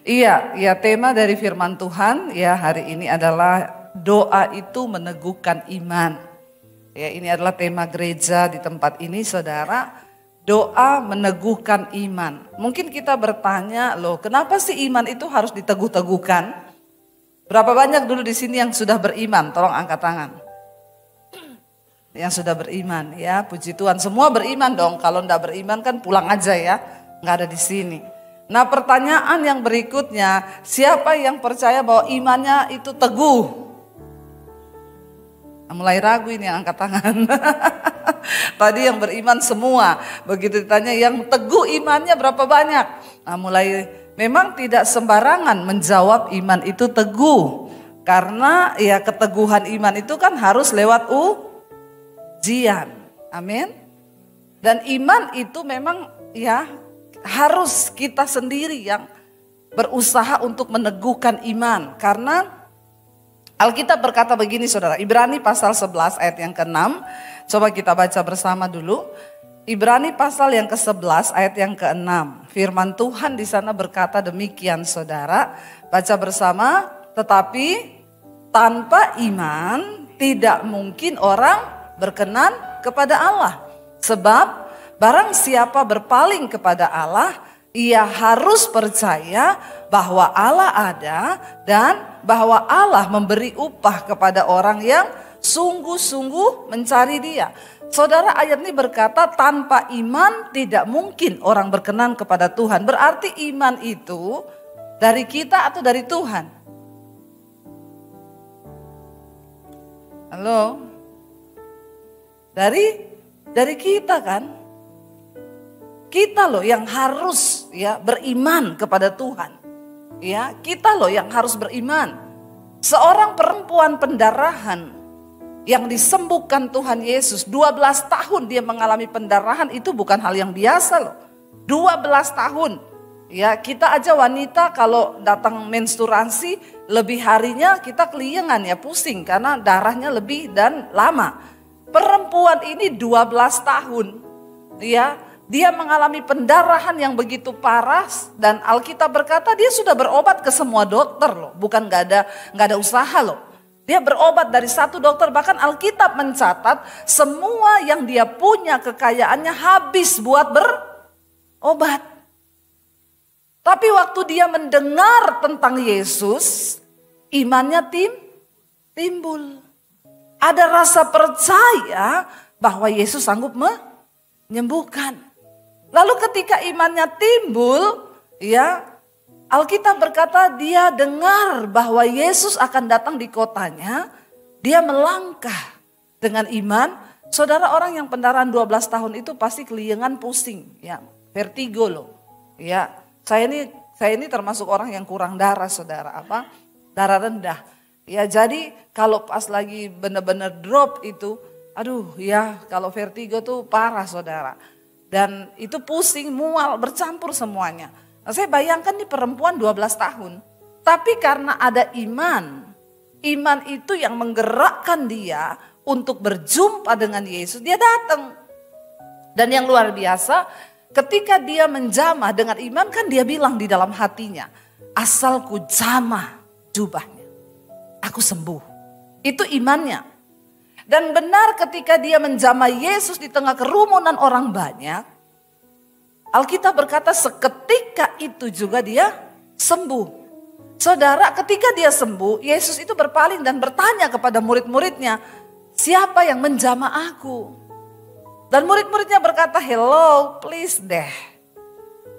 Iya, ya tema dari firman Tuhan ya hari ini adalah doa itu meneguhkan iman. Ya, ini adalah tema gereja di tempat ini, Saudara. Doa meneguhkan iman. Mungkin kita bertanya, loh, kenapa sih iman itu harus diteguh-teguhkan? Berapa banyak dulu di sini yang sudah beriman? Tolong angkat tangan. Yang sudah beriman, ya, puji Tuhan. Semua beriman dong. Kalau enggak beriman kan pulang aja ya. Enggak ada di sini. Nah, pertanyaan yang berikutnya, siapa yang percaya bahwa imannya itu teguh? Nah, mulai ragu ini yang angkat tangan. Tadi yang beriman semua, begitu ditanya yang teguh imannya berapa banyak? Nah, mulai memang tidak sembarangan menjawab iman itu teguh. Karena ya keteguhan iman itu kan harus lewat ujian. Amin. Dan iman itu memang ya harus kita sendiri yang berusaha untuk meneguhkan iman. Karena Alkitab berkata begini, Saudara, Ibrani pasal 11 ayat yang ke-6. Coba kita baca bersama dulu. Ibrani pasal yang ke-11 ayat yang ke-6. Firman Tuhan di sana berkata demikian, Saudara. Baca bersama, tetapi tanpa iman tidak mungkin orang berkenan kepada Allah. Sebab barang siapa berpaling kepada Allah, ia harus percaya bahwa Allah ada dan bahwa Allah memberi upah kepada orang yang sungguh-sungguh mencari Dia. Saudara, ayat ini berkata tanpa iman tidak mungkin orang berkenan kepada Tuhan. Berarti iman itu dari kita atau dari Tuhan? Halo? Dari kita kan? Kita loh yang harus ya beriman kepada Tuhan. Ya, kita loh yang harus beriman. Seorang perempuan pendarahan yang disembuhkan Tuhan Yesus, 12 tahun dia mengalami pendarahan, itu bukan hal yang biasa loh. 12 tahun. Ya, kita aja wanita kalau datang menstruasi lebih harinya kita keliengan ya, pusing karena darahnya lebih dan lama. Perempuan ini 12 tahun. Ya, dia mengalami pendarahan yang begitu parah dan Alkitab berkata dia sudah berobat ke semua dokter loh, bukan nggak ada usaha loh. Dia berobat dari satu dokter, bahkan Alkitab mencatat semua yang dia punya kekayaannya habis buat berobat. Tapi waktu dia mendengar tentang Yesus, imannya timbul. Ada rasa percaya bahwa Yesus sanggup menyembuhkan. Lalu ketika imannya timbul, ya Alkitab berkata dia dengar bahwa Yesus akan datang di kotanya. Dia melangkah dengan iman. Saudara, orang yang pendarahan 12 tahun itu pasti keliengan, pusing, ya, vertigo loh. Ya, saya ini termasuk orang yang kurang darah, Saudara, darah rendah. Ya, jadi kalau pas lagi benar-benar drop itu, aduh ya, kalau vertigo tuh parah, Saudara. Dan itu pusing, mual, bercampur semuanya. Nah, saya bayangkan nih perempuan 12 tahun. Tapi karena ada iman itu yang menggerakkan dia untuk berjumpa dengan Yesus, dia datang. Dan yang luar biasa, ketika dia menjamah dengan iman, kan dia bilang di dalam hatinya, asal ku jamah jubahnya, aku sembuh. Itu imannya. Dan benar ketika dia menjamah Yesus di tengah kerumunan orang banyak, Alkitab berkata seketika itu juga dia sembuh. Saudara, ketika dia sembuh, Yesus itu berpaling dan bertanya kepada murid-muridnya, siapa yang menjamah aku? Dan murid-muridnya berkata, hello, please deh.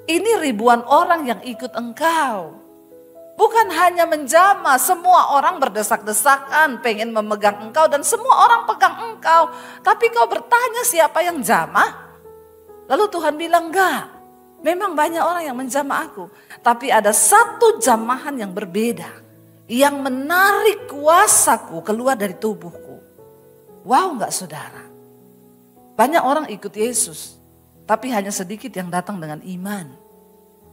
Ini ribuan orang yang ikut engkau. Bukan hanya menjamah, semua orang berdesak-desakan pengen memegang engkau dan semua orang pegang engkau. Tapi kau bertanya siapa yang jamah? Lalu Tuhan bilang enggak, memang banyak orang yang menjamah aku. Tapi ada satu jamahan yang berbeda, yang menarik kuasaku keluar dari tubuhku. Wow, enggak, Saudara? Banyak orang ikut Yesus, tapi hanya sedikit yang datang dengan iman.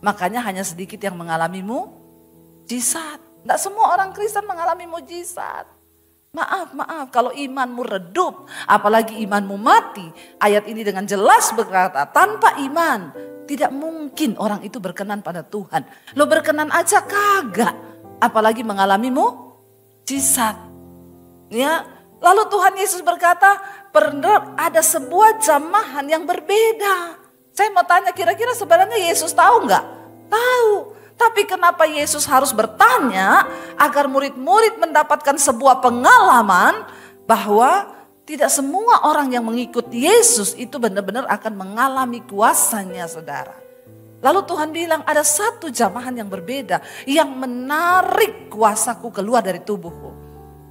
Makanya hanya sedikit yang mengalami mujizat. Tidak semua orang Kristen mengalami mujizat. Maaf, kalau imanmu redup, apalagi imanmu mati. Ayat ini dengan jelas berkata, tanpa iman tidak mungkin orang itu berkenan pada Tuhan. Lo berkenan aja kagak, apalagi mengalami mukjizat. Ya, lalu Tuhan Yesus berkata, pernah ada sebuah jamahan yang berbeda. Saya mau tanya, kira-kira sebenarnya Yesus tahu nggak? Tahu. Tapi kenapa Yesus harus bertanya agar murid-murid mendapatkan sebuah pengalaman bahwa tidak semua orang yang mengikuti Yesus itu benar-benar akan mengalami kuasanya, saudara. Lalu Tuhan bilang ada satu jamahan yang berbeda yang menarik kuasaku keluar dari tubuhku.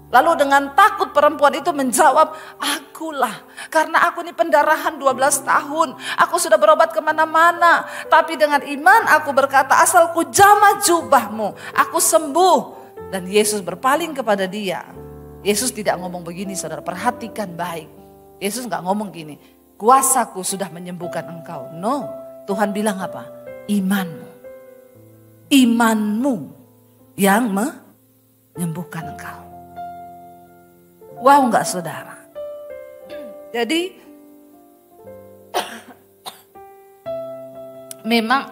Lalu dengan takut perempuan itu menjawab, akulah. Karena aku ini pendarahan 12 tahun. Aku sudah berobat kemana-mana. Tapi dengan iman aku berkata, asal ku jamah jubahmu, aku sembuh. Dan Yesus berpaling kepada dia. Yesus tidak ngomong begini, saudara, perhatikan baik. Yesus gak ngomong gini, kuasaku sudah menyembuhkan engkau. No, Tuhan bilang apa? Imanmu. Imanmu yang menyembuhkan engkau. Wow enggak, saudara? Jadi memang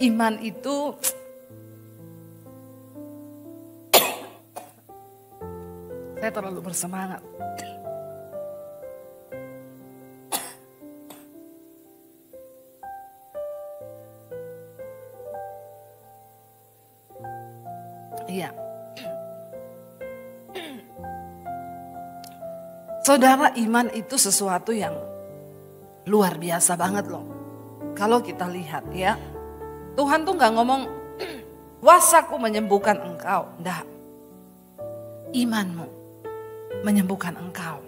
iman itu saya terlalu bersemangat. Iya. Saudara, iman itu sesuatu yang luar biasa banget loh. Kalau kita lihat ya, Tuhan tuh gak ngomong, kuasaku menyembuhkan engkau. Enggak, imanmu menyembuhkan engkau.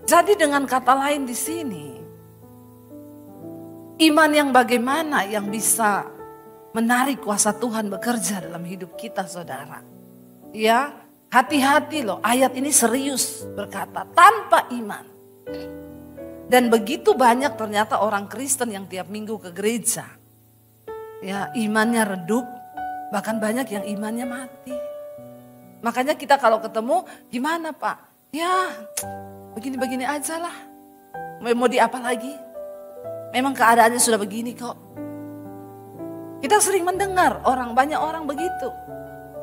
Jadi dengan kata lain di sini, iman yang bagaimana yang bisa menarik kuasa Tuhan bekerja dalam hidup kita, saudara. Ya, hati-hati loh, ayat ini serius berkata tanpa iman. Dan begitu banyak ternyata orang Kristen yang tiap minggu ke gereja. Ya, imannya redup, bahkan banyak yang imannya mati. Makanya kita kalau ketemu, gimana Pak? Ya, begini-begini aja lah. Mau di apa lagi? Memang keadaannya sudah begini kok. Kita sering mendengar banyak orang begitu.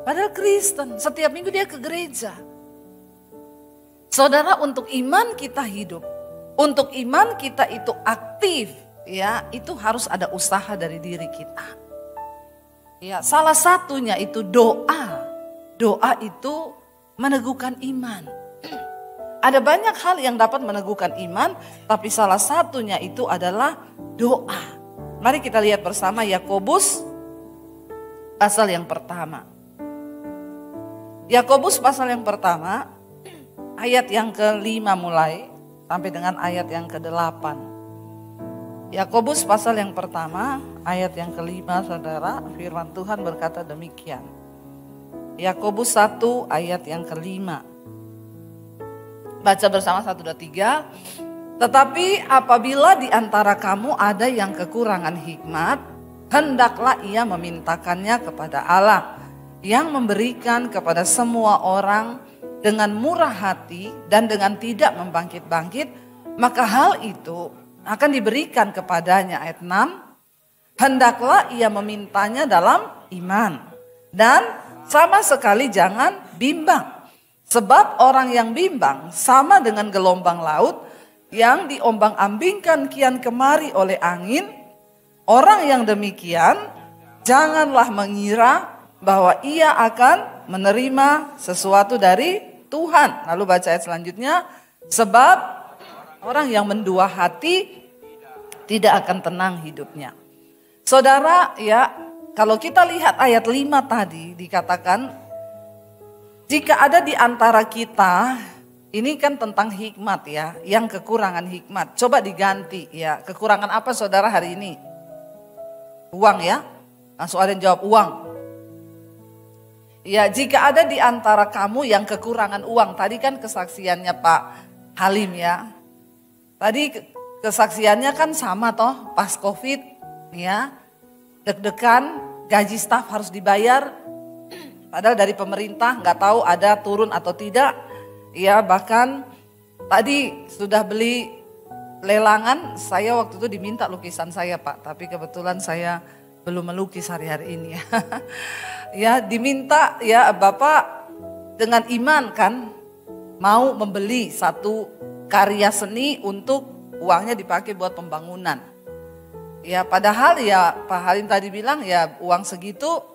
Padahal Kristen, setiap minggu dia ke gereja. Saudara, untuk iman kita hidup, untuk iman kita itu aktif, ya, itu harus ada usaha dari diri kita. Ya, salah satunya itu doa. Doa itu meneguhkan iman. Ada banyak hal yang dapat meneguhkan iman, tapi salah satunya itu adalah doa. Mari kita lihat bersama Yakobus pasal yang pertama. Yakobus pasal yang pertama, ayat yang ke-5 mulai sampai dengan ayat yang ke-8. Yakobus pasal yang pertama, ayat yang ke-5, saudara, firman Tuhan berkata demikian. Yakobus 1 ayat yang ke-5. Baca bersama 1, 2, 3. Tetapi apabila di antara kamu ada yang kekurangan hikmat, hendaklah ia memintakannya kepada Allah, yang memberikan kepada semua orang dengan murah hati dan dengan tidak membangkit-bangkit, maka hal itu akan diberikan kepadanya. Ayat 6, hendaklah ia memintanya dalam iman dan sama sekali jangan bimbang. Sebab orang yang bimbang sama dengan gelombang laut yang diombang-ambingkan kian kemari oleh angin. Orang yang demikian janganlah mengira bahwa ia akan menerima sesuatu dari Tuhan. Lalu baca ayat selanjutnya. Sebab orang yang mendua hati tidak akan tenang hidupnya. Saudara, ya, kalau kita lihat ayat 5 tadi dikatakan, jika ada di antara kita, ini kan tentang hikmat ya, yang kekurangan hikmat. Coba diganti ya, kekurangan apa saudara hari ini? Uang ya, langsung ada yang jawab uang. Ya, jika ada di antara kamu yang kekurangan uang, tadi kan kesaksiannya Pak Halim ya. Tadi kesaksiannya kan sama toh, pas COVID ya, deg-degan, gaji staf harus dibayar, Padahal dari pemerintah nggak tahu ada turun atau tidak. Ya bahkan tadi sudah beli lelangan, saya waktu itu diminta lukisan saya Pak. Tapi kebetulan saya belum melukis hari-hari ini ya. Ya diminta ya Bapak dengan iman kan mau membeli satu karya seni untuk uangnya dipakai buat pembangunan. Ya padahal ya Pak Halim tadi bilang ya uang segitu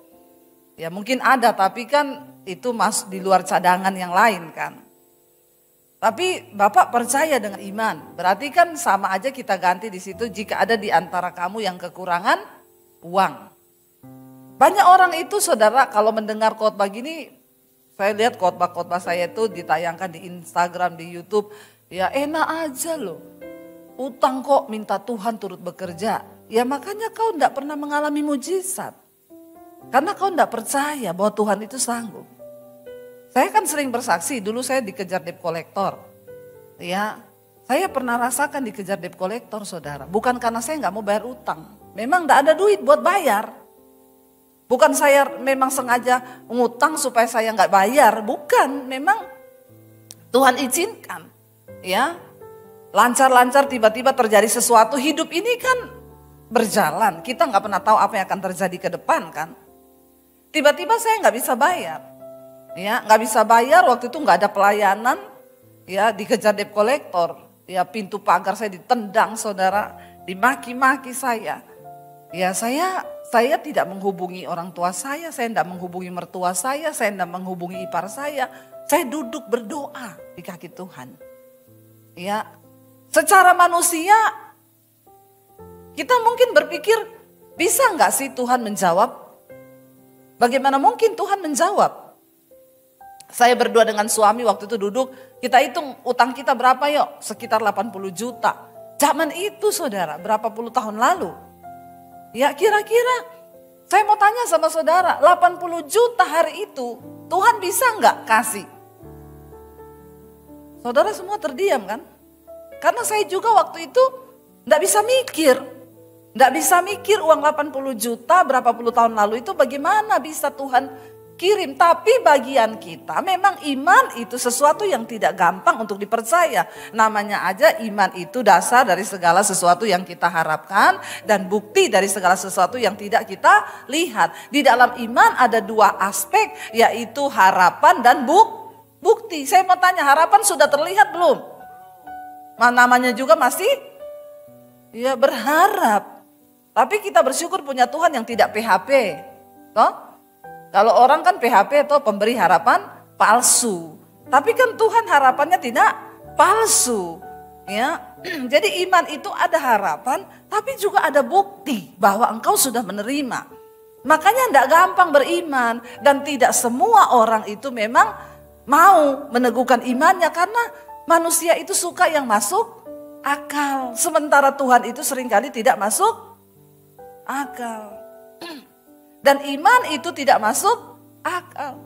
ya mungkin ada tapi kan itu masuk di luar cadangan yang lain kan. Tapi Bapak percaya dengan iman, berarti kan sama aja kita ganti di situ jika ada di antara kamu yang kekurangan uang. Banyak orang itu saudara kalau mendengar khotbah gini, saya lihat khotbah-khotbah saya itu ditayangkan di Instagram, di YouTube, ya enak aja loh. Utang kok minta Tuhan turut bekerja. Ya makanya kau tidak pernah mengalami mujizat. Karena kau tidak percaya bahwa Tuhan itu sanggup. Saya kan sering bersaksi, dulu saya dikejar debt collector. Ya, saya pernah rasakan dikejar debt collector saudara. Bukan karena saya nggak mau bayar utang. Memang tidak ada duit buat bayar. Bukan saya memang sengaja ngutang supaya saya nggak bayar. Bukan, memang Tuhan izinkan. Ya, lancar-lancar tiba-tiba terjadi sesuatu. Hidup ini kan berjalan, kita nggak pernah tahu apa yang akan terjadi ke depan kan. Tiba-tiba saya nggak bisa bayar, ya nggak bisa bayar waktu itu nggak ada pelayanan, ya dikejar debt collector, ya pintu pagar saya ditendang saudara, dimaki-maki saya, ya saya tidak menghubungi orang tua saya tidak menghubungi mertua saya tidak menghubungi ipar saya duduk berdoa di kaki Tuhan, ya secara manusia. Kita mungkin berpikir, bisa nggak sih Tuhan menjawab? Bagaimana mungkin Tuhan menjawab? Saya berdua dengan suami waktu itu duduk, kita hitung utang kita berapa yuk? Sekitar 80 juta. Zaman itu saudara, berapa puluh tahun lalu? Ya kira-kira, saya mau tanya sama saudara, 80 juta hari itu, Tuhan bisa nggak kasih? Saudara semua terdiam kan? Karena saya juga waktu itu nggak bisa mikir. Nggak bisa mikir uang 80 juta berapa puluh tahun lalu itu bagaimana bisa Tuhan kirim. Tapi bagian kita memang iman itu sesuatu yang tidak gampang untuk dipercaya. Namanya aja iman itu dasar dari segala sesuatu yang kita harapkan. Dan bukti dari segala sesuatu yang tidak kita lihat. Di dalam iman ada dua aspek yaitu harapan dan bukti. Saya mau tanya harapan sudah terlihat belum? Namanya juga masih ya berharap. Tapi kita bersyukur punya Tuhan yang tidak PHP. Toh? Kalau orang kan PHP atau pemberi harapan palsu. Tapi kan Tuhan harapannya tidak palsu. Ya, jadi iman itu ada harapan tapi juga ada bukti bahwa engkau sudah menerima. Makanya tidak gampang beriman. Dan tidak semua orang itu memang mau meneguhkan imannya. Karena manusia itu suka yang masuk akal. Sementara Tuhan itu seringkali tidak masuk akal. Dan iman itu tidak masuk akal.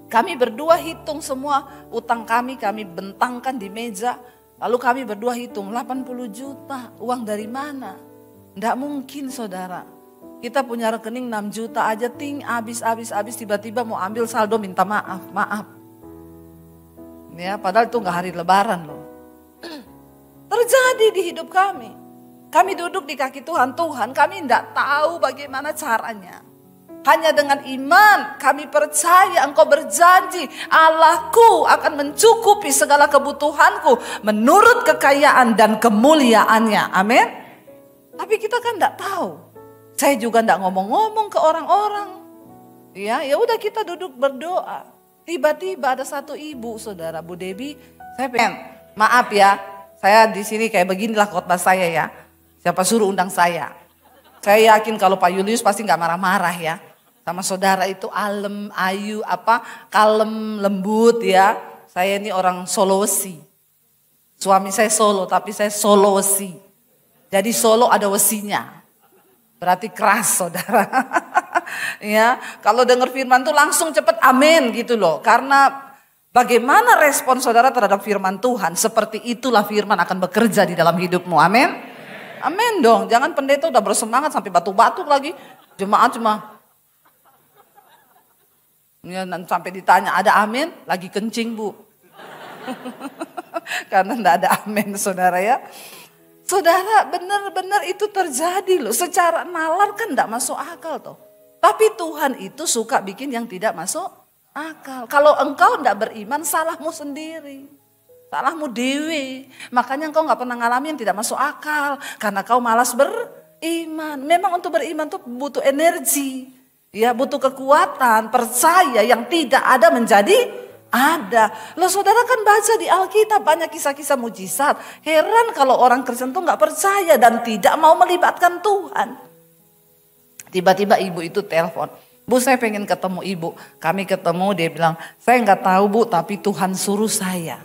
Kami berdua hitung semua utang kami bentangkan di meja. Lalu kami berdua hitung 80 juta uang dari mana? Tidak mungkin saudara. Kita punya rekening 6 juta aja habis tiba-tiba mau ambil saldo minta maaf. Ya, padahal itu nggak hari lebaran loh. Terjadi di hidup kami. Kami duduk di kaki Tuhan, kami tidak tahu bagaimana caranya. Hanya dengan iman kami percaya engkau berjanji Allahku akan mencukupi segala kebutuhanku menurut kekayaan dan kemuliaannya. Amin. Tapi kita kan tidak tahu. Saya juga tidak ngomong-ngomong ke orang-orang. Ya udah kita duduk berdoa. Tiba-tiba ada satu ibu saudara, Bu Debi, saya pengen, maaf ya, saya di sini kayak beginilah khotbah saya ya. Siapa suruh undang saya? Saya yakin kalau Pak Julius pasti nggak marah-marah ya. Sama saudara itu kalem, lembut ya. Saya ini orang Sulawesi. Suami saya Solo, tapi saya Sulawesi. Jadi Solo ada wesinya. Berarti keras saudara. Ya, kalau dengar firman tuh langsung cepet amin gitu loh. Karena bagaimana respon saudara terhadap firman Tuhan, seperti itulah firman akan bekerja di dalam hidupmu. Amin. Amin dong, jangan pendeta udah bersemangat sampai batuk-batuk lagi. Jemaat cuma Ya, sampai ditanya, ada amin? Lagi kencing bu. Karena enggak ada amin saudara ya. Saudara benar-benar itu terjadi loh. Secara nalar kan enggak masuk akal toh. Tapi Tuhan itu suka bikin yang tidak masuk akal. Kalau engkau enggak beriman, salahmu sendiri. Salahmu dewe. Makanya engkau enggak pernah ngalamin yang tidak masuk akal. Karena kau malas beriman. Memang untuk beriman tuh butuh energi. Ya, butuh kekuatan, percaya yang tidak ada menjadi ada. Loh saudara kan baca di Alkitab banyak kisah-kisah mujizat. Heran kalau orang Kristen tuh nggak percaya dan tidak mau melibatkan Tuhan. Tiba-tiba ibu itu telepon, bu saya pengen ketemu ibu. Kami ketemu, dia bilang, saya nggak tahu bu, tapi Tuhan suruh saya.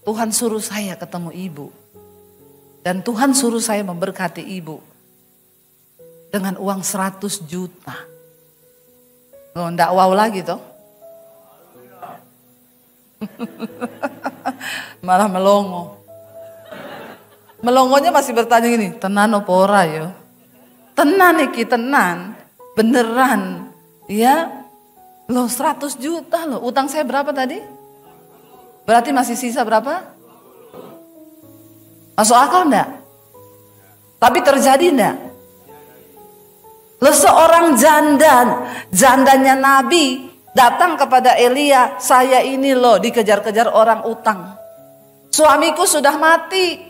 Tuhan suruh saya ketemu ibu. Dan Tuhan suruh saya memberkati ibu. Dengan uang 100 juta. Oh, enggak wow lagi toh. Malah melongo. Melongonya masih bertanya gini, tenan apa ora ya? Tenan iki, tenan. Beneran. Ya. Loh 100 juta loh. Utang saya berapa tadi? Berarti masih sisa berapa? Masuk akal enggak? Tapi terjadi enggak? Loh seorang jandanya Nabi datang kepada Elia, saya ini loh dikejar-kejar orang utang. Suamiku sudah mati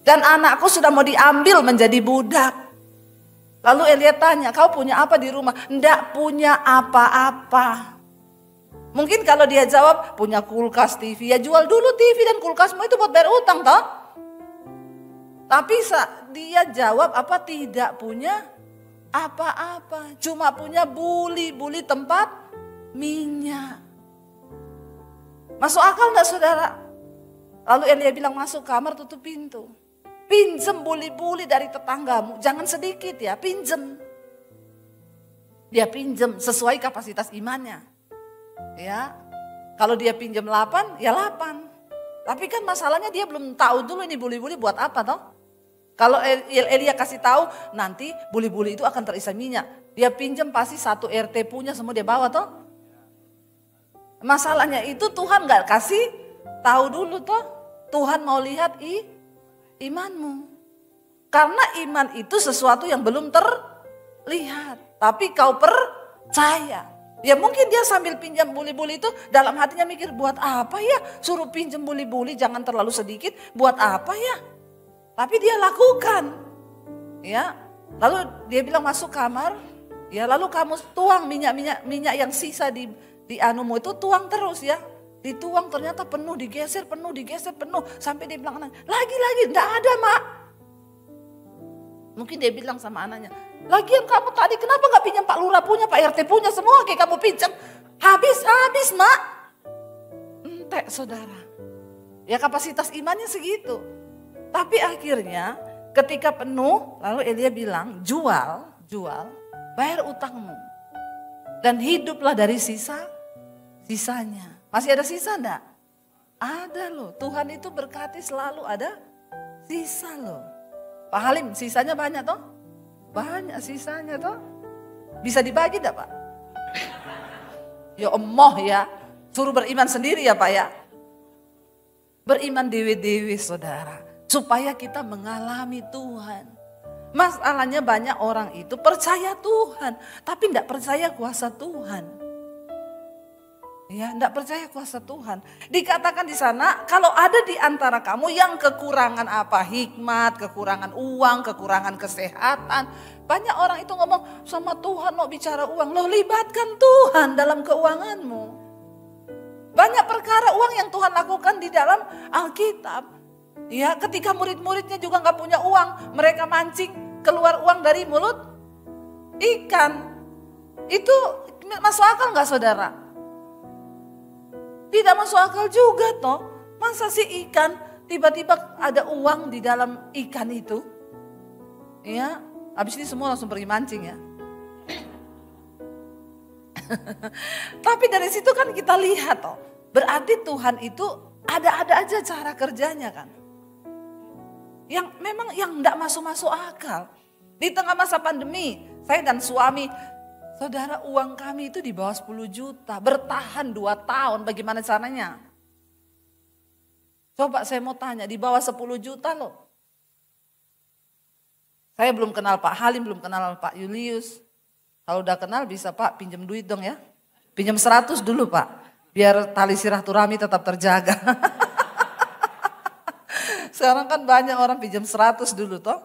dan anakku sudah mau diambil menjadi budak. Lalu Elia tanya, kau punya apa di rumah? Enggak punya apa-apa. Mungkin kalau dia jawab, punya kulkas, TV, ya jual dulu TV dan kulkasmu itu buat bayar utang toh. Tapi dia jawab apa, tidak punya apa-apa, cuma punya buli tempat minyak. Masuk akal enggak saudara? Lalu Elia bilang, masuk kamar tutup pintu. Pinjem buli-buli dari tetanggamu, jangan sedikit ya, pinjem. Dia pinjem sesuai kapasitas imannya. Ya, kalau dia pinjem 8, ya 8. Tapi kan masalahnya dia belum tahu dulu ini buli-buli buat apa toh. Kalau Elia kasih tahu, nanti buli-buli itu akan terisi minyak. Dia pinjam pasti satu RT punya semua dia bawa toh. Masalahnya itu Tuhan gak kasih tahu dulu toh. Tuhan mau lihat imanmu. Karena iman itu sesuatu yang belum terlihat. Tapi kau percaya. Ya mungkin dia sambil pinjam buli-buli itu dalam hatinya mikir, buat apa ya suruh pinjam buli-buli, jangan terlalu sedikit, buat apa ya. Tapi dia lakukan, ya. Lalu dia bilang masuk kamar, ya. Lalu kamu tuang minyak yang sisa di anumu itu tuang terus ya. Dituang ternyata penuh, digeser penuh, sampai dia bilang lagi, enggak ada mak. Mungkin dia bilang sama anaknya, lagian kamu tadi kenapa nggak pinjam Pak Lurah punya, Pak RT punya, semua kayak kamu pinjam, habis mak. Entek saudara, ya kapasitas imannya segitu. Tapi akhirnya ketika penuh, lalu Elia bilang, jual, bayar utangmu. Dan hiduplah dari sisanya. Masih ada sisa enggak? Ada loh, Tuhan itu berkati selalu ada sisa loh. Pak Halim, sisanya banyak toh? Banyak sisanya toh? Bisa dibagi enggak Pak? Ya emoh ya, suruh beriman sendiri ya Pak ya. Beriman dewe-dewe saudara. Supaya kita mengalami Tuhan. Masalahnya banyak orang itu percaya Tuhan. Tapi tidak percaya kuasa Tuhan. Ya, tidak percaya kuasa Tuhan. Dikatakan di sana, kalau ada di antara kamu yang kekurangan apa? Hikmat, kekurangan uang, kekurangan kesehatan. Banyak orang itu ngomong sama Tuhan mau bicara uang. Loh libatkan Tuhan dalam keuanganmu. Banyak perkara uang yang Tuhan lakukan di dalam Alkitab. Ya, ketika murid-muridnya juga nggak punya uang, mereka mancing keluar uang dari mulut ikan. Itu masuk akal nggak saudara? Tidak masuk akal juga toh. Masa sih ikan tiba-tiba ada uang di dalam ikan itu? Ya, habis ini semua langsung pergi mancing ya. Tapi dari situ kan kita lihat toh, berarti Tuhan itu ada-ada aja cara kerjanya kan. Yang memang yang enggak masuk akal. Di tengah masa pandemi, saya dan suami Saudara, uang kami itu di bawah 10 juta, bertahan 2 tahun, bagaimana caranya? Coba saya mau tanya, di bawah 10 juta loh. Saya belum kenal Pak Halim, belum kenal Pak Julius. Kalau udah kenal bisa Pak pinjam duit dong ya. Pinjam 100 dulu Pak, biar tali silaturahmi tetap terjaga. Sekarang kan banyak orang pinjam 100 dulu toh.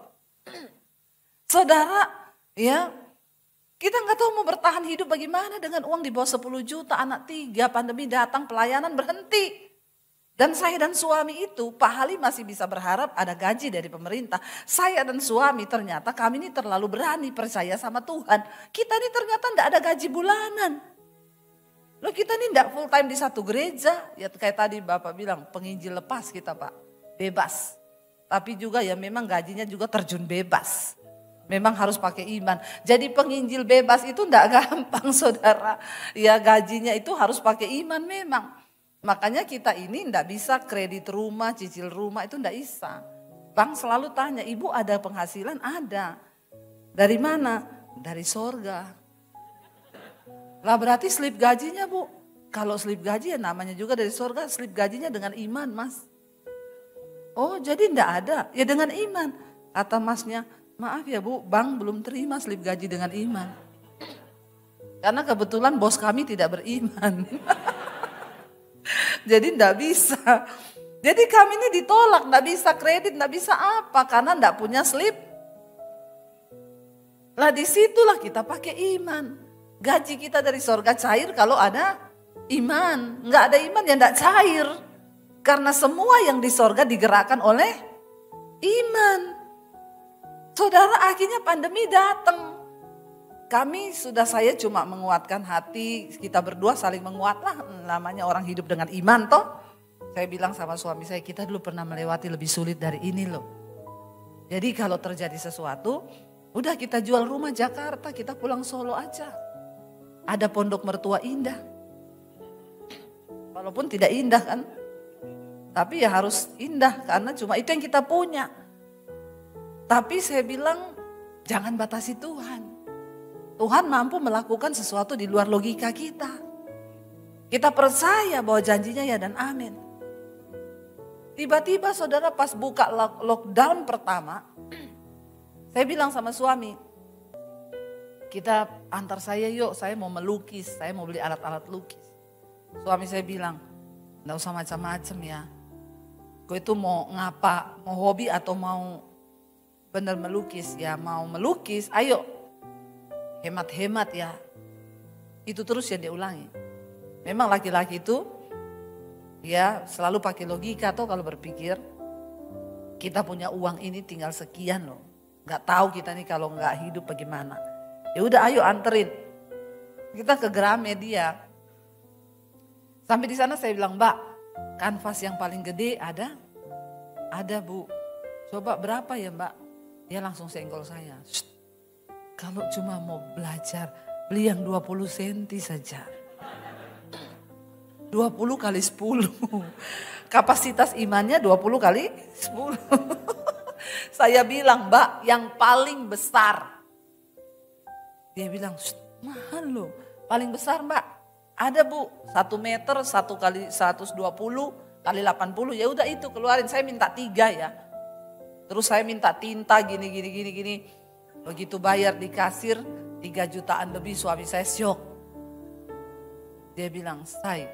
Saudara, ya kita nggak tahu mau bertahan hidup bagaimana dengan uang di bawah 10 juta, anak 3, pandemi datang, pelayanan berhenti. Dan saya dan suami itu, Pak Halim masih bisa berharap ada gaji dari pemerintah. Saya dan suami ternyata kami ini terlalu berani percaya sama Tuhan. Kita ini ternyata enggak ada gaji bulanan. Loh kita ini enggak full time di satu gereja. Ya kayak tadi Bapak bilang penginjil lepas kita Pak, bebas. Tapi juga ya memang gajinya juga terjun bebas. Memang harus pakai iman. Jadi penginjil bebas itu enggak gampang saudara. Ya gajinya itu harus pakai iman memang. Makanya kita ini enggak bisa kredit rumah, cicil rumah itu enggak bisa. Bang selalu tanya, ibu ada penghasilan? Ada. Dari mana? Dari sorga. Lah berarti slip gajinya bu. Kalau slip gaji ya namanya juga dari sorga, slip gajinya dengan iman mas. Oh jadi enggak ada, ya dengan iman. Kata masnya, maaf ya bu, bang belum terima slip gaji dengan iman. Karena kebetulan bos kami tidak beriman. Jadi enggak bisa. Jadi kami ini ditolak, enggak bisa kredit, enggak bisa apa. Karena enggak punya slip. Lah disitulah kita pakai iman. Gaji kita dari sorga cair kalau ada iman. Enggak ada iman ya enggak cair. Karena semua yang di sorga digerakkan oleh iman. Saudara akhirnya pandemi datang. Saya cuma menguatkan hati, kita berdua saling menguatlah, namanya orang hidup dengan iman toh. Saya bilang sama suami saya, kita dulu pernah melewati lebih sulit dari ini loh. Jadi kalau terjadi sesuatu, udah kita jual rumah Jakarta, kita pulang Solo aja. Ada pondok mertua indah. Walaupun tidak indah kan, tapi ya harus indah karena cuma itu yang kita punya. Tapi saya bilang, jangan batasi Tuhan. Tuhan mampu melakukan sesuatu di luar logika kita. Kita percaya bahwa janjinya ya dan amin. Tiba-tiba saudara pas buka lockdown pertama, saya bilang sama suami, kita antar saya yuk, saya mau melukis, saya mau beli alat-alat lukis. Suami saya bilang, enggak usah macam-macam ya. Kau itu mau ngapa, mau hobi atau mau benar melukis? Ya mau melukis, ayo. Hemat-hemat ya, itu terus yang dia ulangi. Memang laki-laki itu ya selalu pakai logika atau kalau berpikir kita punya uang ini tinggal sekian loh. Gak tahu kita nih kalau gak hidup bagaimana. Ya udah ayo anterin. Kita ke Gramedia. Sampai di sana saya bilang, Mbak, kanvas yang paling gede ada? Ada Bu. Coba berapa ya Mbak? Dia langsung senggol saya. Kalau cuma mau belajar, beli yang 20 cm saja. 20 kali 10. Kapasitas imannya 20 kali 10. Saya bilang, Mbak, yang paling besar. Dia bilang, mahal loh. Paling besar Mbak, ada Bu. 1 meter, 1 kali 120 kali 80. Ya udah itu keluarin, saya minta 3 ya. Terus saya minta tinta gini. Begitu bayar di kasir 3 jutaan lebih, suami saya syok. Dia bilang, saya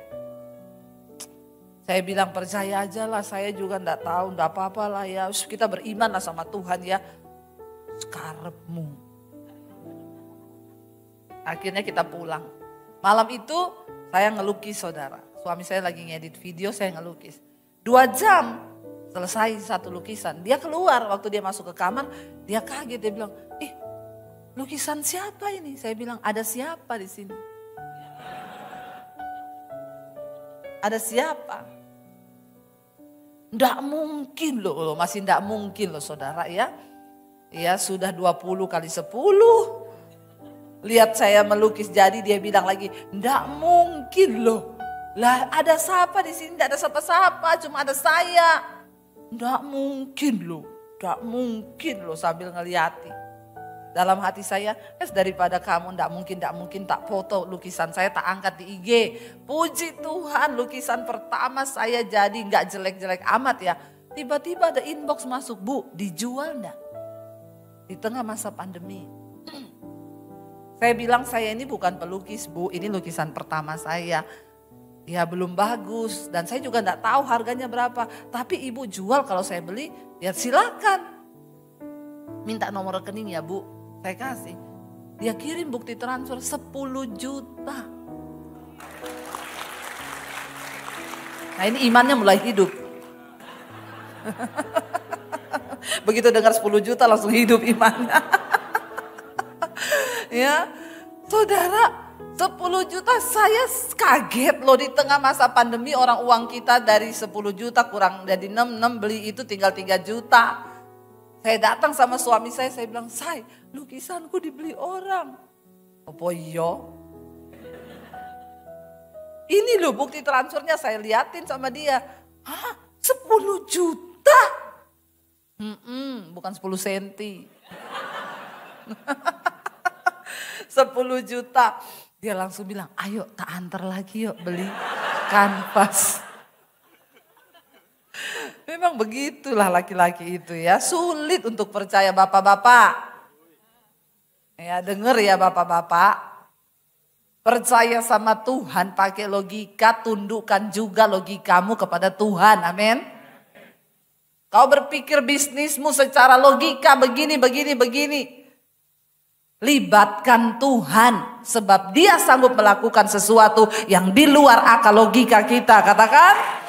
bilang percaya aja lah, saya juga enggak tahu, enggak apa-apa lah ya. Kita beriman lah sama Tuhan ya. Karepmu. Akhirnya kita pulang. Malam itu saya ngelukis saudara. Suami saya lagi ngedit video, saya ngelukis. 2 jam selesai satu lukisan. Dia keluar, waktu dia masuk ke kamar, dia kaget, dia bilang, lukisan siapa ini? Saya bilang, ada siapa di sini? Ada siapa? Nggak mungkin loh, masih nggak mungkin loh saudara ya. Ya sudah 20 kali 10. Lihat saya melukis jadi, dia bilang lagi, nggak mungkin loh. Lah ada siapa di sini? Nggak ada siapa-siapa, cuma ada saya. Nggak mungkin loh sambil ngeliatin. Dalam hati saya, daripada kamu ndak mungkin tak foto lukisan saya, tak angkat di IG. Puji Tuhan, lukisan pertama saya jadi nggak jelek-jelek amat ya. Tiba-tiba ada inbox masuk, Bu, dijual ndak? Di tengah masa pandemi. Saya bilang saya ini bukan pelukis, Bu, ini lukisan pertama saya. Ya belum bagus dan saya juga ndak tahu harganya berapa. Tapi Ibu jual kalau saya beli, ya silakan. Minta nomor rekening ya Bu. Saya kasih, dia kirim bukti transfer 10 juta. Nah ini imannya mulai hidup. Begitu dengar 10 juta langsung hidup imannya. Ya, saudara, 10 juta saya kaget loh di tengah masa pandemi orang uang kita dari 10 juta kurang jadi 6 beli itu tinggal 3 juta. Saya datang sama suami saya bilang, "Say, lukisanku dibeli orang." Apa iya? Ini loh bukti transfernya saya liatin sama dia. Hah? 10 juta? Bukan 10 senti. 10 juta. Dia langsung bilang, "Ayo tak antar lagi yuk beli kanvas." Memang begitulah laki-laki itu ya, sulit untuk percaya bapak-bapak. Ya denger ya bapak-bapak, percaya sama Tuhan pakai logika, tundukkan juga logikamu kepada Tuhan, amin. Kau berpikir bisnismu secara logika begini. Libatkan Tuhan, sebab Dia sanggup melakukan sesuatu yang di luar akal logika kita, katakan.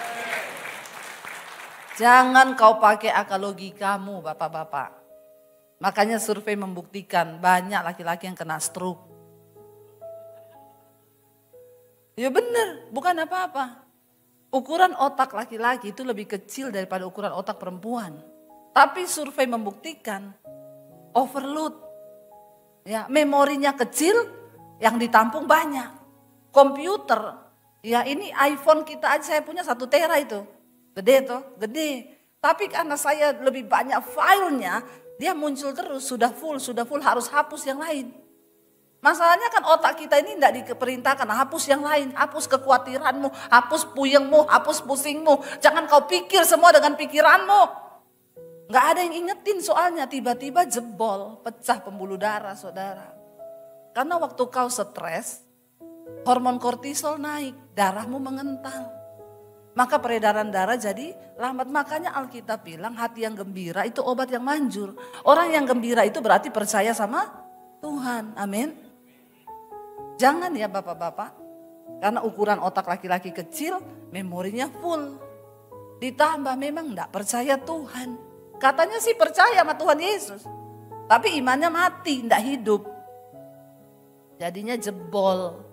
Jangan kau pakai akal logikamu bapak-bapak. Makanya survei membuktikan banyak laki-laki yang kena stroke. Ya benar, bukan apa-apa. Ukuran otak laki-laki itu lebih kecil daripada ukuran otak perempuan. Tapi survei membuktikan overload. Ya, memorinya kecil, yang ditampung banyak. Komputer, ya ini iPhone kita aja saya punya 1 tera itu. Gede. Tapi karena saya lebih banyak filenya, dia muncul terus, sudah full harus hapus yang lain. Masalahnya kan otak kita ini tidak diperintahkan hapus yang lain, hapus kekhawatiranmu, hapus puyengmu, hapus pusingmu. Jangan kau pikir semua dengan pikiranmu. Gak ada yang ingetin soalnya, tiba-tiba jebol, pecah pembuluh darah saudara. Karena waktu kau stres, hormon kortisol naik, darahmu mengental. Maka peredaran darah jadi lambat. Makanya Alkitab bilang hati yang gembira itu obat yang manjur. Orang yang gembira itu berarti percaya sama Tuhan. Amin. Jangan ya bapak-bapak. Karena ukuran otak laki-laki kecil, memorinya full. Ditambah memang enggak percaya Tuhan. Katanya sih percaya sama Tuhan Yesus. Tapi imannya mati, enggak hidup. Jadinya jebol.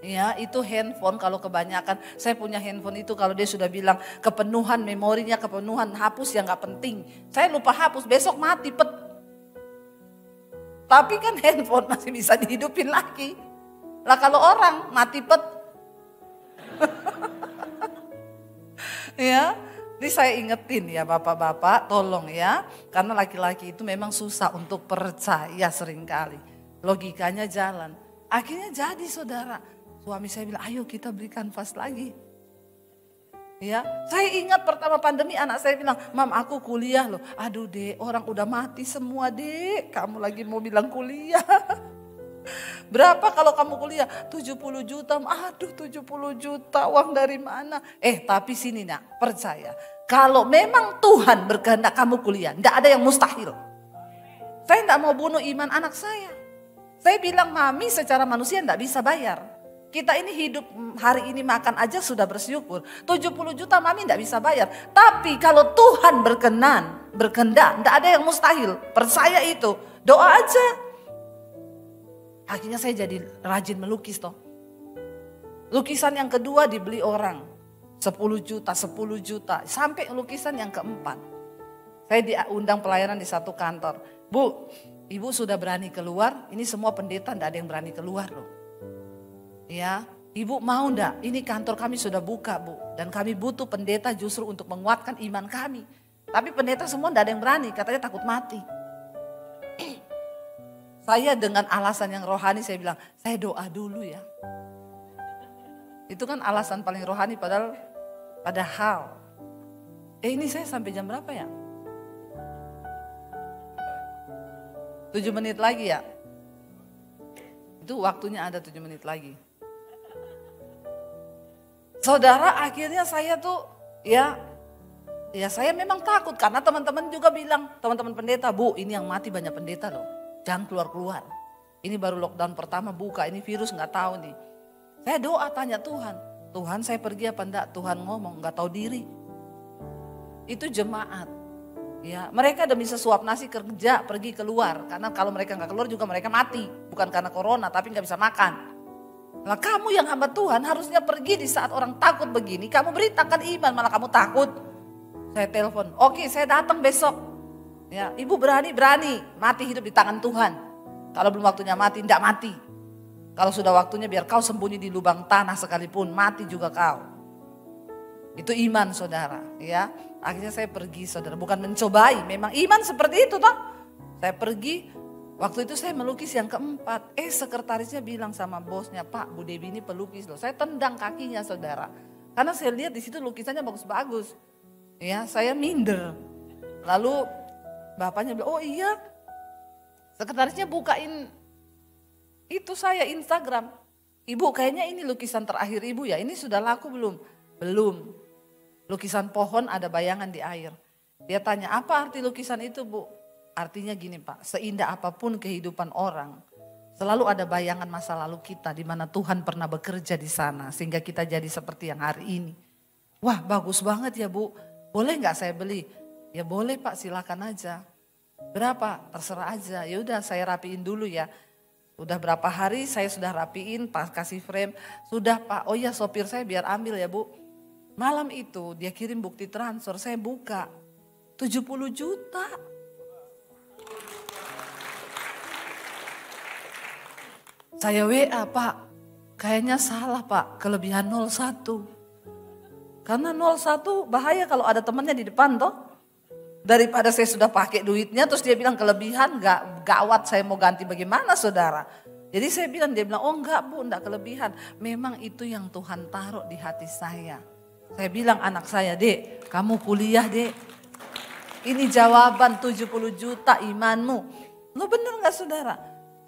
Ya itu handphone kalau kebanyakan, saya punya handphone itu kalau dia sudah bilang kepenuhan memorinya, kepenuhan hapus yang gak penting. Saya lupa hapus, besok mati pet. Tapi kan handphone masih bisa dihidupin lagi. Lah kalau orang mati pet. Ya, ini saya ingetin ya bapak-bapak, tolong ya. Karena laki-laki itu memang susah untuk percaya seringkali. Logikanya jalan. Akhirnya jadi saudara. Suami saya bilang, "Ayo kita beli kanvas lagi." Ya, saya ingat pertama pandemi anak saya bilang, "Mam, aku kuliah loh." Aduh Dek, orang udah mati semua Dek. Kamu lagi mau bilang kuliah. Berapa kalau kamu kuliah? 70 juta. Aduh 70 juta uang dari mana? Tapi sini nak, percaya. Kalau memang Tuhan berkehendak kamu kuliah, enggak ada yang mustahil. Saya enggak mau bunuh iman anak saya. Saya bilang, "Mami secara manusia enggak bisa bayar. Kita ini hidup hari ini makan aja sudah bersyukur. 70 juta mami enggak bisa bayar. Tapi kalau Tuhan berkehendak, enggak ada yang mustahil. Percaya itu, doa aja." Akhirnya saya jadi rajin melukis toh. Lukisan yang kedua dibeli orang. 10 juta. Sampai lukisan yang keempat. Saya diundang pelayanan di satu kantor. "Bu, ibu sudah berani keluar, ini semua pendeta enggak ada yang berani keluar loh. Ya, ibu mau enggak? Ini kantor kami sudah buka Bu. Dan kami butuh pendeta justru untuk menguatkan iman kami. Tapi pendeta semua enggak ada yang berani, katanya takut mati." Saya dengan alasan yang rohani saya bilang, saya doa dulu ya. Itu kan alasan paling rohani padahal. Ini saya sampai jam berapa ya? 7 menit lagi ya. Itu waktunya ada 7 menit lagi. Saudara, akhirnya saya tuh ya saya memang takut karena teman-teman juga bilang, teman-teman pendeta, Bu, ini yang mati banyak pendeta loh. Jangan keluar-keluar. Ini baru lockdown pertama buka, ini virus nggak tahu nih. Saya doa tanya Tuhan, Tuhan saya pergi apa enggak? Tuhan ngomong nggak tahu diri. Itu jemaat. Ya, mereka demi sesuap nasi kerja pergi keluar karena kalau mereka nggak keluar juga mereka mati, bukan karena corona tapi nggak bisa makan. Nah, kamu yang hamba Tuhan harusnya pergi di saat orang takut begini, kamu beritakan iman malah kamu takut. Saya telepon, oke saya datang besok. Ya, ibu berani, mati hidup di tangan Tuhan. Kalau belum waktunya mati, tidak mati. Kalau sudah waktunya biar kau sembunyi di lubang tanah sekalipun, mati juga kau. Itu iman saudara, ya. Akhirnya saya pergi saudara, bukan mencobai, memang iman seperti itu toh. Saya pergi, waktu itu saya melukis yang keempat. Sekretarisnya bilang sama bosnya, Pak, Bu Dewi ini pelukis loh. Saya tendang kakinya saudara, karena saya lihat di situ lukisannya bagus-bagus. Ya, saya minder. Lalu bapaknya bilang, oh iya, sekretarisnya bukain itu saya Instagram. Ibu kayaknya ini lukisan terakhir ibu ya, ini sudah laku belum? Belum. Lukisan pohon ada bayangan di air. Dia tanya, apa arti lukisan itu Bu? Artinya gini Pak, seindah apapun kehidupan orang, selalu ada bayangan masa lalu kita di mana Tuhan pernah bekerja di sana sehingga kita jadi seperti yang hari ini. Wah bagus banget ya Bu, boleh nggak saya beli? Ya boleh Pak, silakan aja. Berapa? Terserah aja. Ya udah saya rapiin dulu ya. Udah berapa hari saya sudah rapiin, pas kasih frame. Sudah Pak, oh ya sopir saya biar ambil ya Bu. Malam itu dia kirim bukti transfer, saya buka 70 juta. Saya WA, Pak, kayaknya salah Pak, kelebihan 01. Karena 01 bahaya kalau ada temannya di depan toh. Daripada saya sudah pakai duitnya terus dia bilang kelebihan, gawat saya mau ganti bagaimana saudara. Jadi saya bilang, dia bilang oh enggak Bu, enggak kelebihan. Memang itu yang Tuhan taruh di hati saya. Saya bilang anak saya, Dek kamu kuliah Dek. Ini jawaban 70 juta imanmu. Lo bener gak saudara?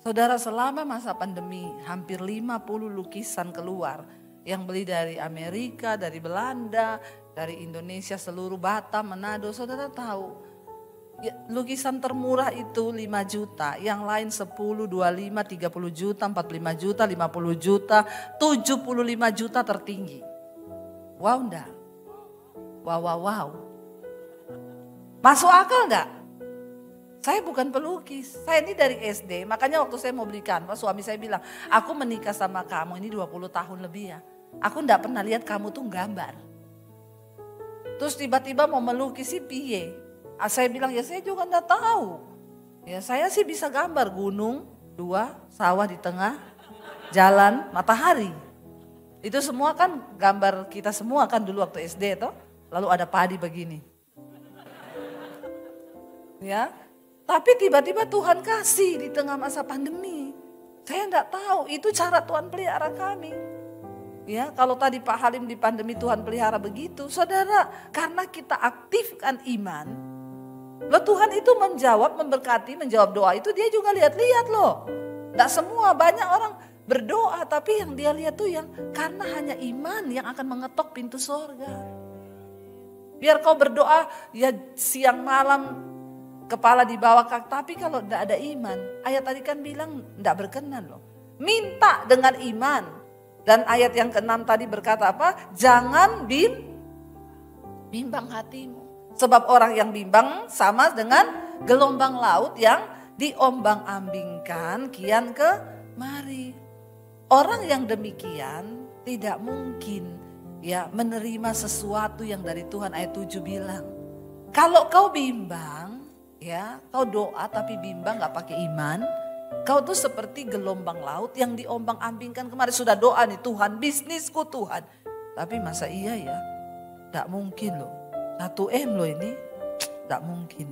Saudara selama masa pandemi hampir 50 lukisan keluar. Yang beli dari Amerika, dari Belanda, dari Indonesia seluruh Batam, Manado. Saudara tahu ya, lukisan termurah itu 5 juta. Yang lain 10, 25, 30 juta, 45 juta, 50 juta, 75 juta tertinggi. Wow enggak? Wow. Masuk akal enggak? Saya bukan pelukis, saya ini dari SD. Makanya waktu saya mau beli kanvas, suami saya bilang, aku menikah sama kamu ini 20 tahun lebih ya. Aku enggak pernah lihat kamu tuh gambar. Terus tiba-tiba mau melukis si piye. Saya bilang ya saya juga enggak tahu. Ya saya sih bisa gambar gunung, 2, sawah di tengah, jalan, matahari. Itu semua kan gambar kita semua kan dulu waktu SD toh. Lalu ada padi begini. Ya, tapi tiba-tiba Tuhan kasih di tengah masa pandemi. Saya enggak tahu, itu cara Tuhan pelihara kami. Ya, kalau tadi Pak Halim di pandemi Tuhan pelihara begitu, saudara, karena kita aktifkan iman, loh Tuhan itu menjawab, memberkati, menjawab doa itu dia juga lihat-lihat loh. Enggak semua, banyak orang berdoa tapi yang dia lihat tuh yang karena hanya iman yang akan mengetok pintu sorga. Biar kau berdoa ya siang malam kepala di bawah kaki, tapi kalau enggak ada iman, ayat tadi kan bilang enggak berkenan loh. Minta dengan iman. Dan ayat yang ke-6 tadi berkata apa? Jangan bimbang hatimu. Sebab orang yang bimbang sama dengan gelombang laut yang diombang-ambingkan kian kemari. Orang yang demikian tidak mungkin ya menerima sesuatu yang dari Tuhan. Ayat 7 bilang, kalau kau bimbang, ya kau doa tapi bimbang gak pakai iman, kau tuh seperti gelombang laut yang diombang-ambingkan kemarin. Sudah doa nih, Tuhan bisnisku Tuhan. Tapi masa iya ya? Gak mungkin loh. 1M loh ini. Gak mungkin.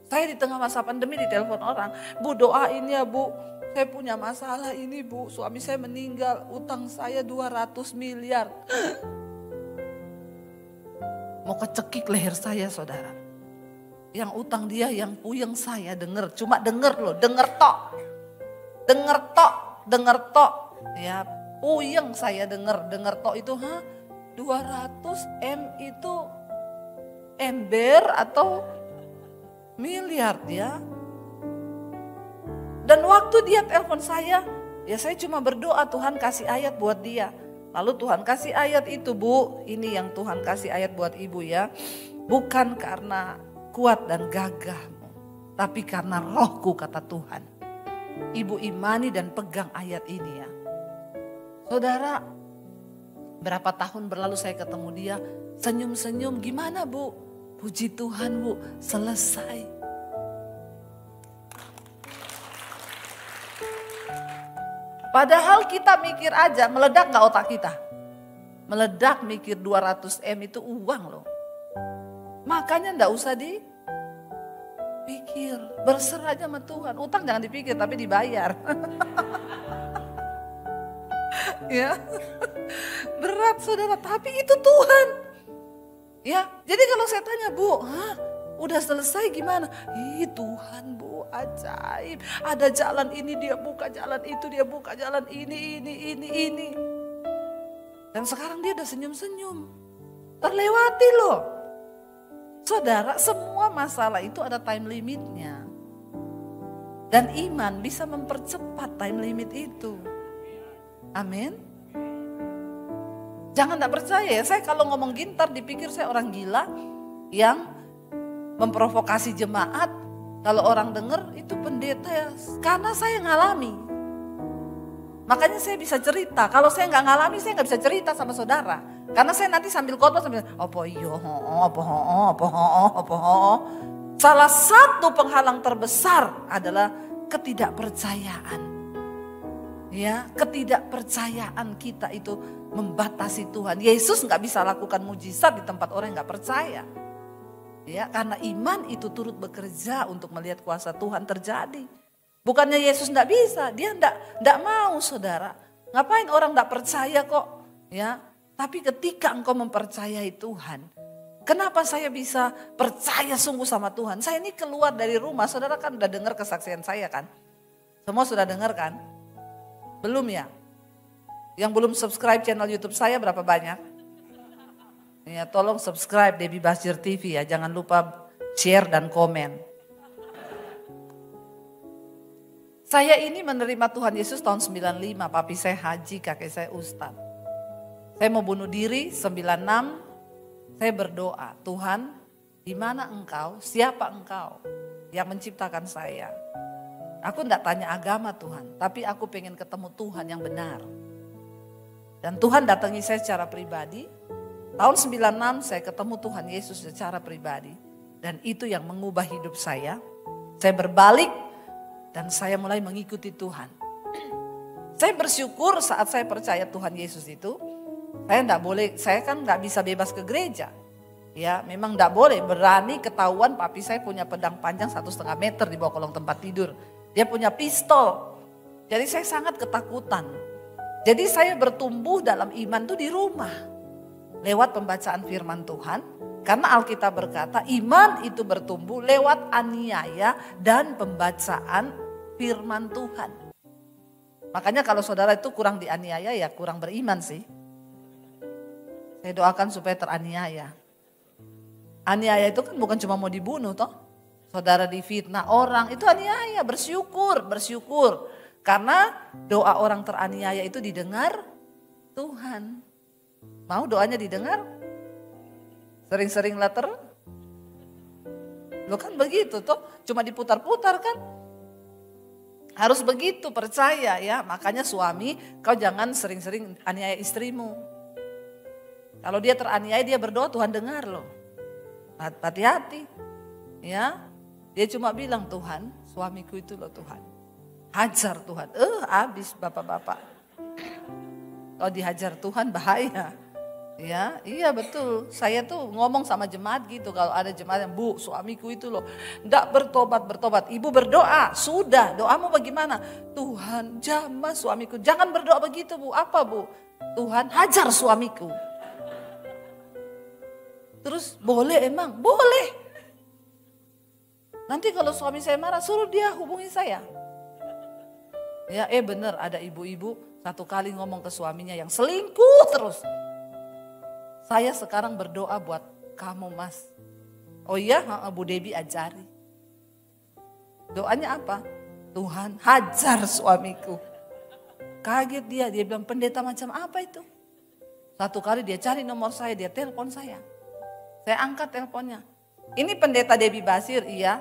Saya di tengah masa pandemi ditelepon orang, Bu doain ya Bu, saya punya masalah ini Bu, suami saya meninggal, utang saya 200 miliar. Mau kecekik leher saya saudara. Yang utang dia, yang puyeng saya denger, cuma denger loh, denger tok. Ya puyeng saya denger tok itu 200 M itu ember atau miliar ya. Dan waktu dia telepon saya, ya saya cuma berdoa Tuhan kasih ayat buat dia. Lalu Tuhan kasih ayat itu Bu, ini yang Tuhan kasih ayat buat ibu ya. Bukan karena kuat dan gagahmu, tapi karena rohku kata Tuhan. Ibu imani dan pegang ayat ini ya. Saudara, berapa tahun berlalu saya ketemu dia, senyum-senyum, gimana Bu? Puji Tuhan Bu, selesai. Padahal kita mikir aja, meledak gak otak kita? Meledak mikir 200 M itu uang loh. Makanya gak usah dipikir, berserah aja sama Tuhan. Utang jangan dipikir tapi dibayar. Ya, berat saudara, tapi itu Tuhan. Ya, jadi kalau saya tanya Bu, udah selesai gimana? Ih Tuhan Bu, ajaib. Ada jalan ini dia buka, jalan itu dia buka, jalan ini. Dan sekarang dia udah senyum-senyum. Terlewati loh. Saudara, semua masalah itu ada time limitnya. Dan iman bisa mempercepat time limit itu. Amin. Jangan tak percaya ya, saya kalau ngomong gintar dipikir saya orang gila yang memprovokasi jemaat. Kalau orang dengar itu pendeta ya, karena saya ngalami. Makanya saya bisa cerita, kalau saya nggak ngalami saya nggak bisa cerita sama saudara. Karena saya nanti sambil khotbah sambil Salah satu penghalang terbesar adalah ketidakpercayaan. Ya, ketidakpercayaan kita itu membatasi Tuhan. Yesus nggak bisa lakukan mujizat di tempat orang yang nggak percaya. Ya, karena iman itu turut bekerja untuk melihat kuasa Tuhan terjadi. Bukannya Yesus nggak bisa, dia nggak mau saudara. Ngapain orang nggak percaya kok? Ya, tapi ketika engkau mempercayai Tuhan, kenapa saya bisa percaya sungguh sama Tuhan? Saya ini keluar dari rumah, saudara kan udah dengar kesaksian saya kan? Semua sudah dengar kan? Belum ya? Yang belum subscribe channel YouTube saya berapa banyak? Ya, tolong subscribe Debbie Basjir TV ya. Jangan lupa share dan komen. Saya ini menerima Tuhan Yesus tahun 95. Papi saya haji, kakek saya ustadz. Saya mau bunuh diri 96. Saya berdoa, Tuhan di mana engkau, siapa engkau yang menciptakan saya? Aku enggak tanya agama Tuhan, tapi aku pengen ketemu Tuhan yang benar. Dan Tuhan datangi saya secara pribadi. Tahun 96 saya ketemu Tuhan Yesus secara pribadi. Dan itu yang mengubah hidup saya. Saya berbalik dan saya mulai mengikuti Tuhan. Saya bersyukur saat saya percaya Tuhan Yesus itu. Saya kan enggak bisa bebas ke gereja. Ya, memang enggak boleh, berani ketahuan papi saya punya pedang panjang 1,5 meter di bawah kolong tempat tidur. Dia punya pistol. Jadi saya sangat ketakutan. Jadi saya bertumbuh dalam iman tuh di rumah. Lewat pembacaan firman Tuhan. Karena Alkitab berkata iman itu bertumbuh lewat aniaya dan pembacaan firman Tuhan. Makanya kalau saudara itu kurang dianiaya ya kurang beriman sih. Saya doakan supaya teraniaya. Aniaya itu kan bukan cuma mau dibunuh toh. Saudara difitnah orang itu aniaya, bersyukur. Karena doa orang teraniaya itu didengar Tuhan. Mau doanya didengar? Sering-seringlah Lo kan begitu toh, cuma diputar-putar kan. Harus begitu, percaya ya. Makanya suami, kau jangan sering-sering aniaya istrimu. Kalau dia teraniaya dia berdoa Tuhan dengar loh. Hati-hati ya. Dia cuma bilang Tuhan, suamiku itu loh Tuhan. Hajar Tuhan, habis bapak-bapak. Kalau dihajar Tuhan bahaya. Ya, iya betul. Saya tuh ngomong sama jemaat gitu, kalau ada jemaat yang, Bu, suamiku itu loh enggak bertobat. Ibu berdoa, sudah, doamu bagaimana? Tuhan, jamah suamiku. Jangan berdoa begitu, Bu. Apa, Bu? Tuhan, hajar suamiku. Terus boleh emang? Boleh. Nanti kalau suami saya marah, suruh dia hubungi saya. Ya, bener ada ibu-ibu satu kali ngomong ke suaminya yang selingkuh terus. Saya sekarang berdoa buat kamu, Mas. Oh iya, Bu Debbie ajari. Doanya apa? Tuhan, hajar suamiku. Kaget dia bilang, pendeta macam apa itu? Satu kali dia cari nomor saya, dia telepon saya. Saya angkat teleponnya. Ini pendeta Debbie Basir, iya.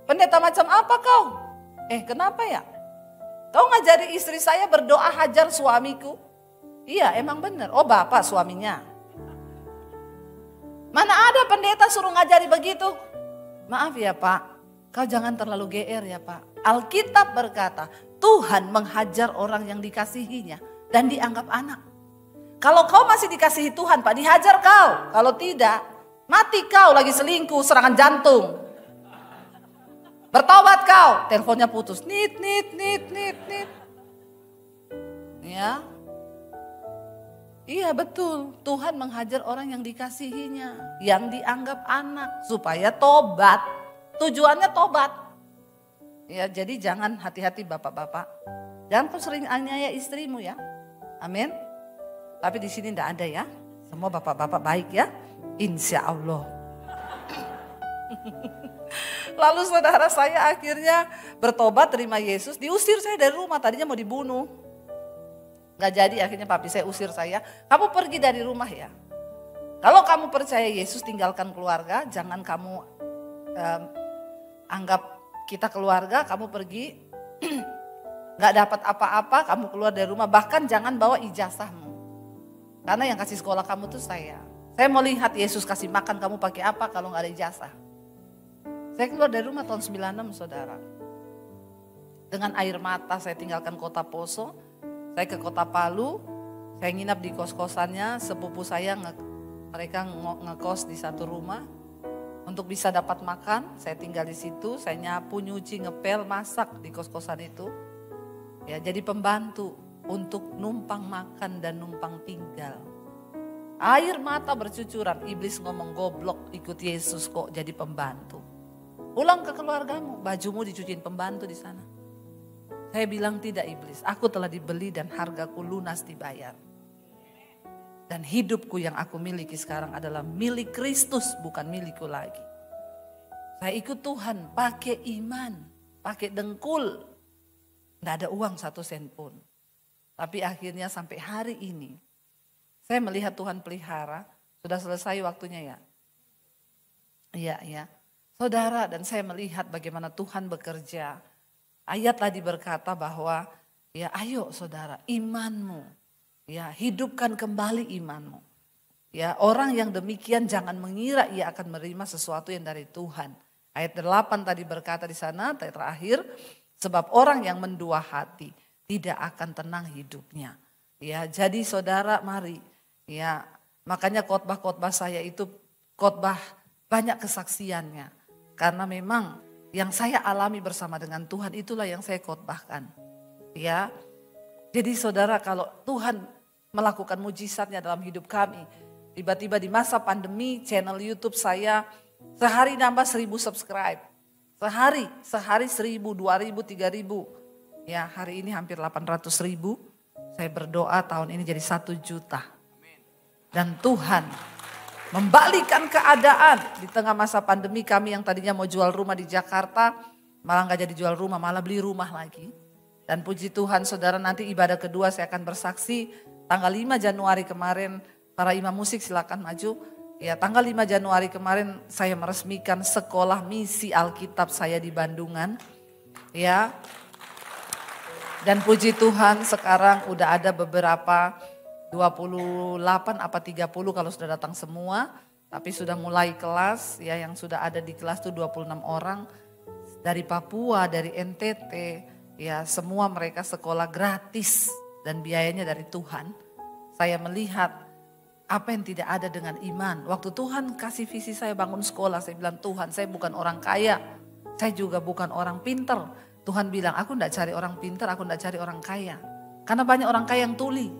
Pendeta macam apa kau? Kenapa ya? Kau ngajari istri saya berdoa hajar suamiku? Iya, emang benar. Oh, bapak suaminya. Mana ada pendeta suruh ngajari begitu? Maaf ya Pak, kau jangan terlalu GR ya Pak. Alkitab berkata, Tuhan menghajar orang yang dikasihinya dan dianggap anak. Kalau kau masih dikasihi Tuhan Pak, dihajar kau. Kalau tidak, mati kau lagi selingkuh, serangan jantung. Bertobat kau, teleponnya putus. Nit. Ya. Iya betul, Tuhan menghajar orang yang dikasihinya, yang dianggap anak, supaya tobat. Tujuannya tobat. Ya, jadi jangan, hati-hati bapak-bapak. Jangan kau sering aniaya istrimu ya. Amin. Tapi di sini tidak ada ya. Semua bapak-bapak baik ya. Insya Allah. Lalu saudara saya akhirnya bertobat, terima Yesus. Diusir saya dari rumah, tadinya mau dibunuh. Gak jadi, akhirnya papi saya usir saya. Kamu pergi dari rumah ya. Kalau kamu percaya Yesus, tinggalkan keluarga. Jangan kamu anggap kita keluarga, kamu pergi. Gak dapat apa-apa, kamu keluar dari rumah. Bahkan jangan bawa ijazahmu. Karena yang kasih sekolah kamu tuh saya. Saya mau lihat Yesus kasih makan kamu pakai apa kalau gak ada ijazah. Saya keluar dari rumah tahun 96 saudara. Dengan air mata saya tinggalkan kota Poso. Saya ke kota Palu, saya nginap di kos-kosannya, sepupu saya mereka ngekos di satu rumah. Untuk bisa dapat makan, saya tinggal di situ, saya nyapu, nyuci, ngepel, masak di kos-kosan itu. Ya, jadi pembantu untuk numpang makan dan numpang tinggal. Air mata bercucuran, iblis ngomong goblok ikut Yesus kok jadi pembantu. Pulang ke keluargamu, bajumu dicuciin pembantu di sana. Saya bilang tidak iblis, aku telah dibeli dan hargaku lunas dibayar. Dan hidupku yang aku miliki sekarang adalah milik Kristus, bukan milikku lagi. Saya ikut Tuhan pakai iman, pakai dengkul. Tidak ada uang 1 sen pun. Tapi akhirnya sampai hari ini, saya melihat Tuhan pelihara, sudah selesai waktunya ya. Iya. Saudara, dan saya melihat bagaimana Tuhan bekerja. Ayat tadi berkata bahwa ya ayo saudara, imanmu, ya hidupkan kembali imanmu. Ya, orang yang demikian jangan mengira ia akan menerima sesuatu yang dari Tuhan. Ayat 8 tadi berkata di sana terakhir, sebab orang yang mendua hati tidak akan tenang hidupnya. Ya, jadi saudara mari, ya makanya khotbah-khotbah saya itu khotbah banyak kesaksiannya, karena memang yang saya alami bersama dengan Tuhan itulah yang saya khotbahkan. Ya. Jadi saudara, kalau Tuhan melakukan mujizatnya dalam hidup kami, tiba-tiba di masa pandemi channel YouTube saya sehari nambah 1000 subscribe. Sehari 1000, 2000, 3000. Ya, hari ini hampir 800.000. Saya berdoa tahun ini jadi 1 juta. Dan Tuhan membalikan keadaan di tengah masa pandemi. Kami yang tadinya mau jual rumah di Jakarta, malah gak jadi jual rumah, malah beli rumah lagi. Dan puji Tuhan saudara, nanti ibadah kedua saya akan bersaksi tanggal 5 Januari kemarin. Para imam musik silakan maju. Ya, tanggal 5 Januari kemarin saya meresmikan sekolah misi Alkitab saya di Bandungan. Ya. Dan puji Tuhan sekarang udah ada beberapa 28 apa 30 kalau sudah datang semua. Tapi sudah mulai kelas, ya yang sudah ada di kelas itu 26 orang. Dari Papua, dari NTT, ya semua mereka sekolah gratis dan biayanya dari Tuhan. Saya melihat Apa yang tidak ada dengan iman? Waktu Tuhan kasih visi saya bangun sekolah, saya bilang, Tuhan, saya bukan orang kaya, saya juga bukan orang pinter. Tuhan bilang, aku tidak cari orang pinter, aku tidak cari orang kaya. Karena banyak orang kaya yang tuli.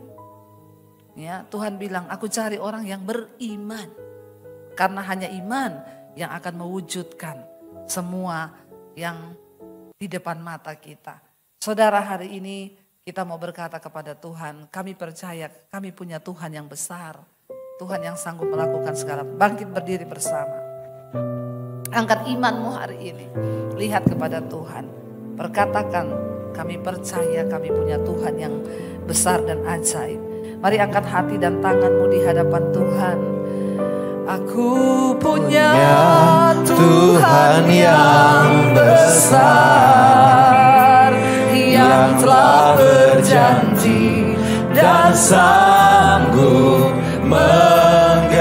Ya, Tuhan bilang, aku cari orang yang beriman. Karena hanya iman yang akan mewujudkan semua yang di depan mata kita. Saudara, hari ini kita mau berkata kepada Tuhan, kami percaya kami punya Tuhan yang besar. Tuhan yang sanggup melakukan segala. Bangkit berdiri bersama. Angkat imanmu hari ini. Lihat kepada Tuhan. Perkatakan, kami percaya kami punya Tuhan yang besar dan ajaib. Mari angkat hati dan tanganmu di hadapan Tuhan. Aku punya Tuhan yang besar, yang telah berjanji dan sanggup menggenapi.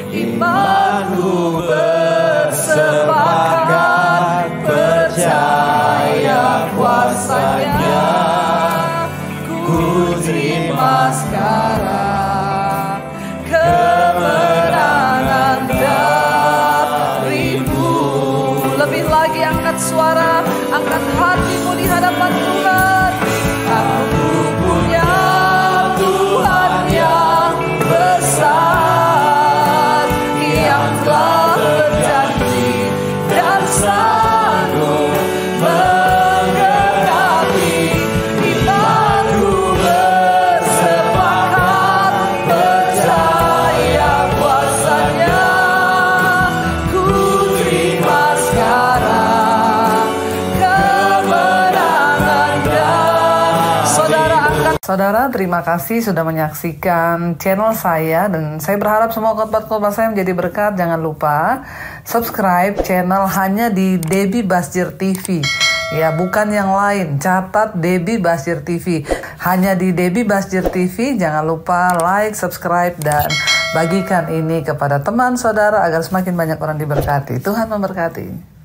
Imanku bersepakat percaya kuasanya. Ku terima sekarang kemenangan darimu. Lebih lagi angkat suara, angkat hatimu di hadapan Tuhan. Aku punya Tuhan yang besar, yang telah berjanji dan sanggup menggenapi. Imanku bersepakat percaya kuasanya. Ku terima sekarang kemenangan dan saudara angkat. Saudara, terima kasih sudah menyaksikan channel saya dan saya berharap semua khotbah-khotbah saya menjadi berkat. Jangan lupa subscribe channel hanya di Debbie Basjir TV. Ya, bukan yang lain. Catat Debbie Basjir TV. Hanya di Debbie Basjir TV. Jangan lupa like, subscribe, dan bagikan ini kepada teman saudara agar semakin banyak orang diberkati. Tuhan memberkati.